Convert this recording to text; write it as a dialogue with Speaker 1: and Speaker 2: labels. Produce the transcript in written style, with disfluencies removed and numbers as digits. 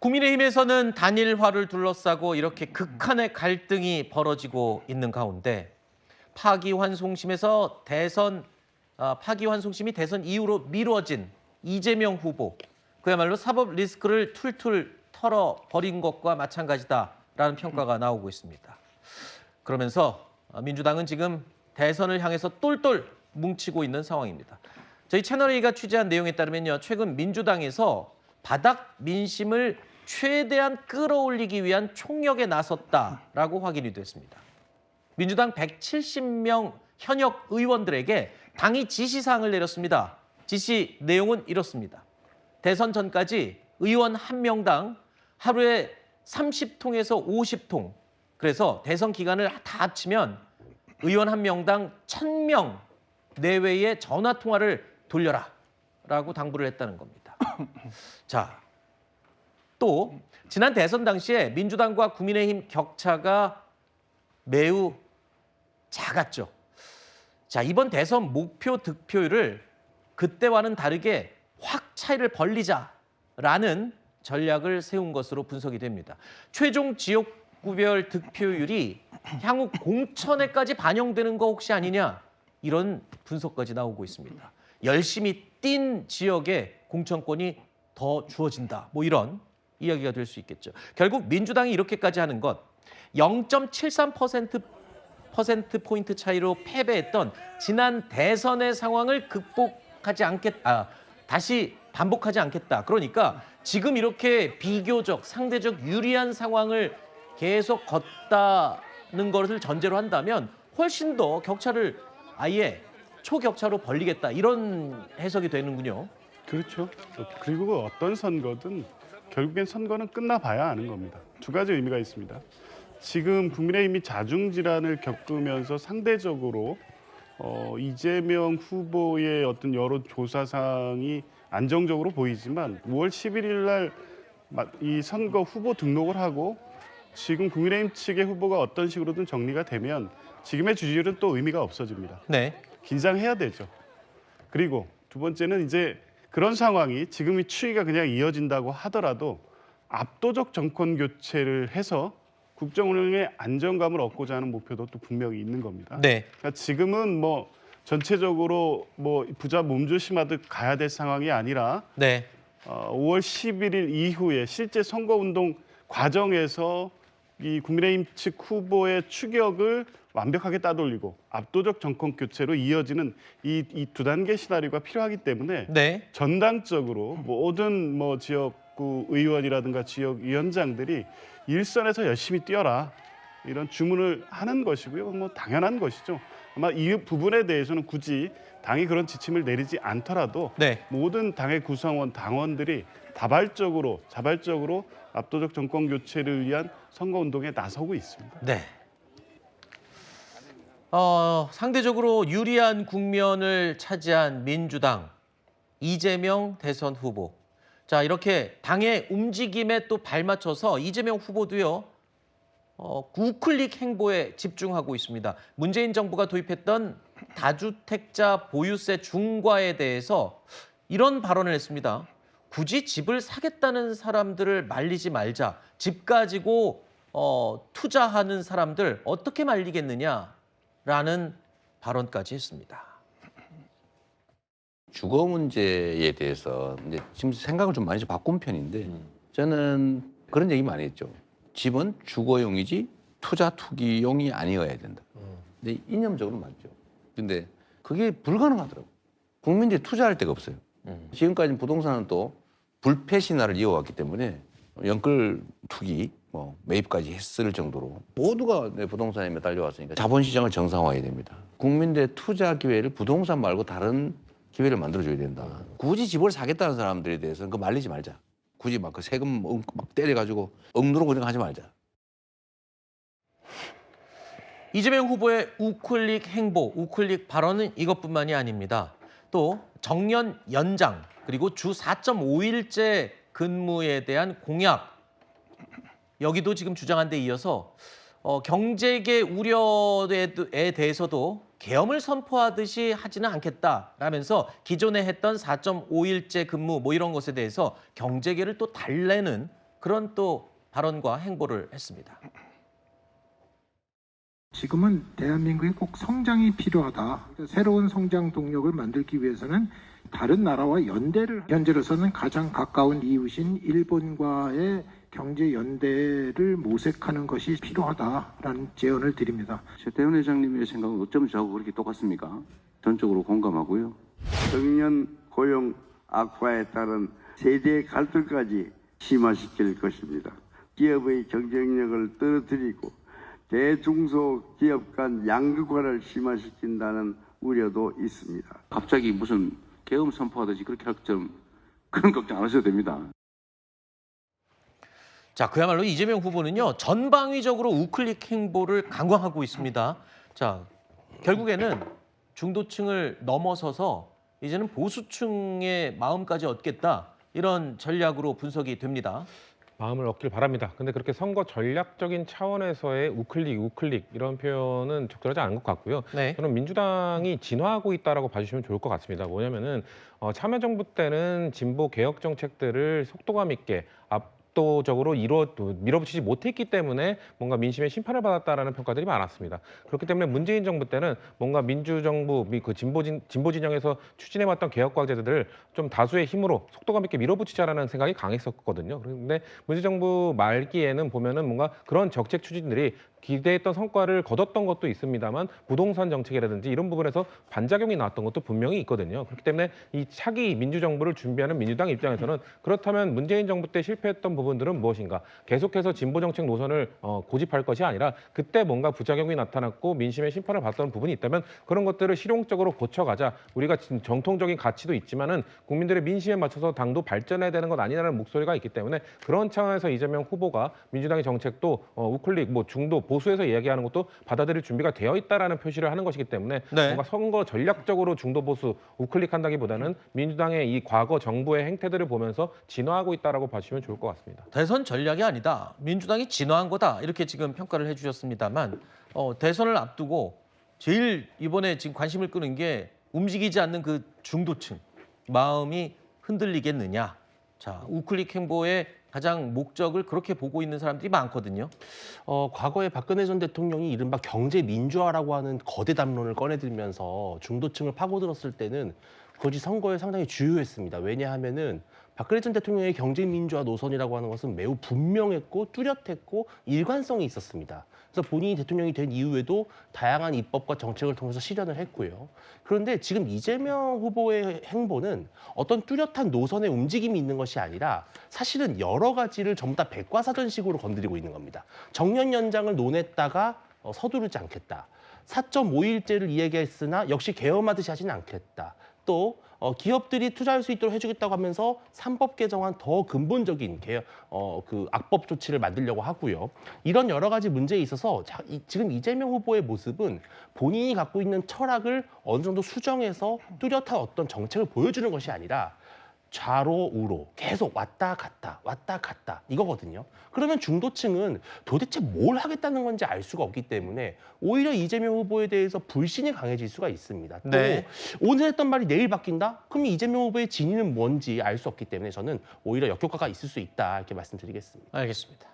Speaker 1: 국민의힘에서는 단일화를 둘러싸고 이렇게 극한의 갈등이 벌어지고 있는 가운데 파기환송심이 대선 이후로 미뤄진 이재명 후보, 그야말로 사법 리스크를 툴툴 털어버린 것과 마찬가지다라는 평가가 나오고 있습니다. 그러면서 민주당은 지금 대선을 향해서 똘똘 뭉치고 있는 상황입니다. 저희 채널A가 취재한 내용에 따르면요, 최근 민주당에서 바닥 민심을 최대한 끌어올리기 위한 총력에 나섰다라고 확인이 됐습니다. 민주당 170명 현역 의원들에게 당이 지시사항을 내렸습니다. 지시 내용은 이렇습니다. 대선 전까지 의원 1명당 하루에 30통에서 50통, 그래서 대선 기간을 다 합치면 의원 1명당 1000명 내외의 전화통화를 돌려라라고 당부를 했다는 겁니다. 자, 또 지난 대선 당시에 민주당과 국민의힘 격차가 매우 작았죠. 자, 이번 대선 목표 득표율을 그때와는 다르게 확 차이를 벌리자라는 전략을 세운 것으로 분석이 됩니다. 최종 지역구별 득표율이 향후 공천에까지 반영되는 거 혹시 아니냐, 이런 분석까지 나오고 있습니다. 열심히 뛴 지역에 공천권이 더 주어진다, 뭐 이런 이야기가 될 수 있겠죠. 결국 민주당이 이렇게까지 하는 것, 0.73%포인트 차이로 패배했던 지난 대선의 상황을 다시 반복하지 않겠다. 그러니까 지금 이렇게 비교적, 상대적 유리한 상황을 계속 걷다는 것을 전제로 한다면 훨씬 더 격차를 아예 초격차로 벌리겠다, 이런 해석이 되는군요.
Speaker 2: 그렇죠. 그리고 어떤 선거든 결국엔 선거는 끝나봐야 아는 겁니다. 두 가지 의미가 있습니다. 지금 국민의힘이 자중질환을 겪으면서 상대적으로 이재명 후보의 어떤 여론조사상이 안정적으로 보이지만 5월 11일 날 이 선거 후보 등록을 하고 지금 국민의힘 측의 후보가 어떤 식으로든 정리가 되면 지금의 지지율은 또 의미가 없어집니다.
Speaker 1: 네.
Speaker 2: 긴장해야 되죠. 그리고 두 번째는 이제 그런 상황이 지금의 추이가 그냥 이어진다고 하더라도 압도적 정권 교체를 해서 국정 운영의 안정감을 얻고자 하는 목표도 또 분명히 있는 겁니다.
Speaker 1: 네.
Speaker 2: 그러니까 지금은 뭐 전체적으로 뭐 부자 몸조심하듯 가야 될 상황이 아니라
Speaker 1: 네.
Speaker 2: 5월 11일 이후에 실제 선거운동 과정에서 이 국민의힘 측 후보의 추격을 완벽하게 따돌리고 압도적 정권 교체로 이어지는 이 두 단계 시나리오가 필요하기 때문에
Speaker 1: 네.
Speaker 2: 전당적으로 모든 지역구 의원이라든가 지역위원장들이 일선에서 열심히 뛰어라, 이런 주문을 하는 것이고요. 뭐 당연한 것이죠. 아마 이 부분에 대해서는 굳이 당이 그런 지침을 내리지 않더라도
Speaker 1: 네.
Speaker 2: 모든 당의 구성원, 당원들이 자발적으로 압도적 정권 교체를 위한 선거운동에 나서고 있습니다.
Speaker 1: 네. 상대적으로 유리한 국면을 차지한 민주당, 이재명 대선 후보. 자, 이렇게 당의 움직임에 또 발맞춰서 이재명 후보도요, 우클릭 행보에 집중하고 있습니다. 문재인 정부가 도입했던 다주택자 보유세 중과에 대해서 이런 발언을 했습니다. 굳이 집을 사겠다는 사람들을 말리지 말자. 집 가지고 투자하는 사람들 어떻게 말리겠느냐라는 발언까지 했습니다.
Speaker 3: 주거 문제에 대해서 이제 지금 생각을 좀 많이 바꾼 편인데 저는 그런 얘기 많이 했죠. 집은 주거용이지 투자 투기용이 아니어야 된다. 근데 이념적으로 맞죠. 근데 그게 불가능하더라고. 국민들이 투자할 데가 없어요. 지금까지 부동산은 또 불패 신화를 이어왔기 때문에 연끌 투기, 매입까지 했을 정도로 모두가 내 부동산에 매달려왔으니까 자본시장을 정상화해야 됩니다. 국민들의 투자 기회를 부동산 말고 다른 기회를 만들어줘야 된다. 굳이 집을 사겠다는 사람들에 대해서는 그거 말리지 말자. 굳이 막 그 세금 막 때려가지고 억누르고 그냥 하지 말자.
Speaker 1: 이재명 후보의 우클릭 행보, 우클릭 발언은 이것뿐만이 아닙니다. 또 정년 연장, 그리고 주 4.5일제 근무에 대한 공약, 여기도 지금 주장한 데 이어서 경제계 우려에 대해서도 계엄을 선포하듯이 하지는 않겠다라면서 기존에 했던 4.5일제 근무 뭐 이런 것에 대해서 경제계를 또 달래는 그런 또 발언과 행보를 했습니다.
Speaker 4: 지금은 대한민국이 꼭 성장이 필요하다. 새로운 성장 동력을 만들기 위해서는 다른 나라와 연대를, 현재로서는 가장 가까운 이웃인 일본과의 경제 연대를 모색하는 것이 필요하다라는 제언을 드립니다.
Speaker 5: 최태원 회장님의 생각은 어쩜 저하고 그렇게 똑같습니까? 전적으로 공감하고요.
Speaker 6: 청년 고용 악화에 따른 세대 갈등까지 심화시킬 것입니다. 기업의 경쟁력을 떨어뜨리고 대중소기업 간 양극화를 심화시킨다는 우려도 있습니다.
Speaker 5: 갑자기 무슨 계엄 선포하듯이 그렇게 할 점 그런 걱정 안 하셔도 됩니다.
Speaker 1: 자, 그야말로 이재명 후보는요, 전방위적으로 우클릭 행보를 강화하고 있습니다. 자, 결국에는 중도층을 넘어서서 이제는 보수층의 마음까지 얻겠다, 이런 전략으로 분석이 됩니다.
Speaker 7: 마음을 얻길 바랍니다. 근데 그렇게 선거 전략적인 차원에서의 우클릭 이런 표현은 적절하지 않은 것 같고요.
Speaker 1: 네.
Speaker 7: 저는 민주당이 진화하고 있다라고 봐주시면 좋을 것 같습니다. 뭐냐면은 참여정부 때는 진보 개혁 정책들을 속도감 있게 압도적으로 밀어붙이지 못했기 때문에 뭔가 민심의 심판을 받았다라는 평가들이 많았습니다. 그렇기 때문에 문재인 정부 때는 뭔가 민주정부, 그 진보 진영에서 추진해왔던 개혁 과제들을 좀 다수의 힘으로 속도감 있게 밀어붙이자라는 생각이 강했었거든요. 그런데 문재인 정부 말기에는 보면은 뭔가 그런 정책 추진들이 기대했던 성과를 거뒀던 것도 있습니다만 부동산 정책이라든지 이런 부분에서 반작용이 나왔던 것도 분명히 있거든요. 그렇기 때문에 이 차기 민주정부를 준비하는 민주당 입장에서는 그렇다면 문재인 정부 때 실패했던 부분들은 무엇인가? 계속해서 진보정책 노선을 고집할 것이 아니라 그때 뭔가 부작용이 나타났고 민심의 심판을 받았던 부분이 있다면 그런 것들을 실용적으로 고쳐가자. 우리가 정통적인 가치도 있지만은 국민들의 민심에 맞춰서 당도 발전해야 되는 것 아니냐는 목소리가 있기 때문에 그런 차원에서 이재명 후보가 민주당의 정책도 우클릭, 중도, 보수에서 이야기하는 것도 받아들일 준비가 되어 있다라는 표시를 하는 것이기 때문에
Speaker 1: 네.
Speaker 7: 뭔가 선거 전략적으로 중도 보수 우클릭한다기보다는 민주당의 이 과거 정부의 행태들을 보면서 진화하고 있다라고 봐주시면 좋을 것 같습니다.
Speaker 1: 대선 전략이 아니다, 민주당이 진화한 거다, 이렇게 지금 평가를 해주셨습니다만 대선을 앞두고 제일 이번에 지금 관심을 끄는 게 움직이지 않는 그 중도층 마음이 흔들리겠느냐. 자, 우클릭 행보의 가장 목적을 그렇게 보고 있는 사람들이 많거든요.
Speaker 8: 과거에 박근혜 전 대통령이 이른바 경제 민주화라고 하는 거대 담론을 꺼내들면서 중도층을 파고들었을 때는 그것이 선거에 상당히 주요했습니다. 왜냐하면은 박근혜 전 대통령의 경제 민주화 노선이라고 하는 것은 매우 분명했고 뚜렷했고 일관성이 있었습니다. 그래서 본인이 대통령이 된 이후에도 다양한 입법과 정책을 통해서 실현을 했고요. 그런데 지금 이재명 후보의 행보는 어떤 뚜렷한 노선의 움직임이 있는 것이 아니라 사실은 여러 가지를 전부 다 백과사전식으로 건드리고 있는 겁니다. 정년 연장을 논했다가 서두르지 않겠다. 4.5일제를 이야기했으나 역시 계엄하듯이 하지는 않겠다. 또 기업들이 투자할 수 있도록 해주겠다고 하면서 3법 개정안 더 근본적인 그 악법 조치를 만들려고 하고요. 이런 여러 가지 문제에 있어서 지금 이재명 후보의 모습은 본인이 갖고 있는 철학을 어느 정도 수정해서 뚜렷한 어떤 정책을 보여주는 것이 아니라 좌로 우로 계속 왔다 갔다 이거거든요. 그러면 중도층은 도대체 뭘 하겠다는 건지 알 수가 없기 때문에 오히려 이재명 후보에 대해서 불신이 강해질 수가 있습니다. 또
Speaker 1: 네.
Speaker 8: 오늘 했던 말이 내일 바뀐다? 그럼 이재명 후보의 진위는 뭔지 알 수 없기 때문에 저는 오히려 역효과가 있을 수 있다 이렇게 말씀드리겠습니다.
Speaker 1: 알겠습니다.